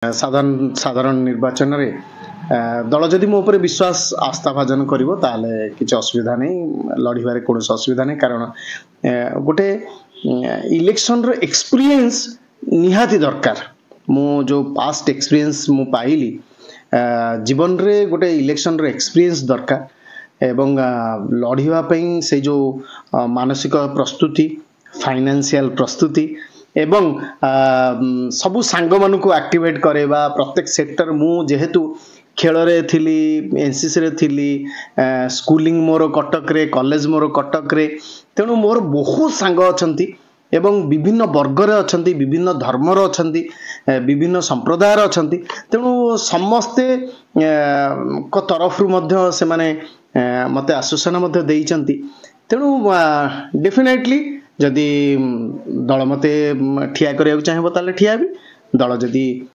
साधारण साधारण निर्वाचन रे दल जदि मो उपर विश्वास आस्था भाजन करिवो ताले किछ असुविधा नै लड़िबारे कोनोस असुविधा नै कारण गोटे इलेक्शन रो एक्सपीरियंस निहाती दरकार मो जो पास्ट एक्सपीरियंस मु पाइली जीवन रे गोटे इलेक्शन रो एक्सपीरियंस दरकार एवं लड़िबा पई से जो मानसिक प्रस्तुति फाइनेंशियल प्रस्तुति एवं सबु सांग मानु को एक्टिवेट करेबा प्रत्येक सेक्टर मु जेहेतु खेल रे थिली एनसीसी रे थिली स्कूलिंग मोर कटक रे कॉलेज मोर कटक रे तेणु मोर बहुत सांग अछंती एवं विभिन्न वर्ग रे अछंती विभिन्न धर्म रे अछंती विभिन्न संप्रदाय रे अछंती तेणु समस्ते को तरफ रु मध्य से माने मते आश्वासन मध्य देइचंती तेणु डेफिनेटली जदि दल मते ठिया करिया चाहेबो ताले ठिया भी दल जदि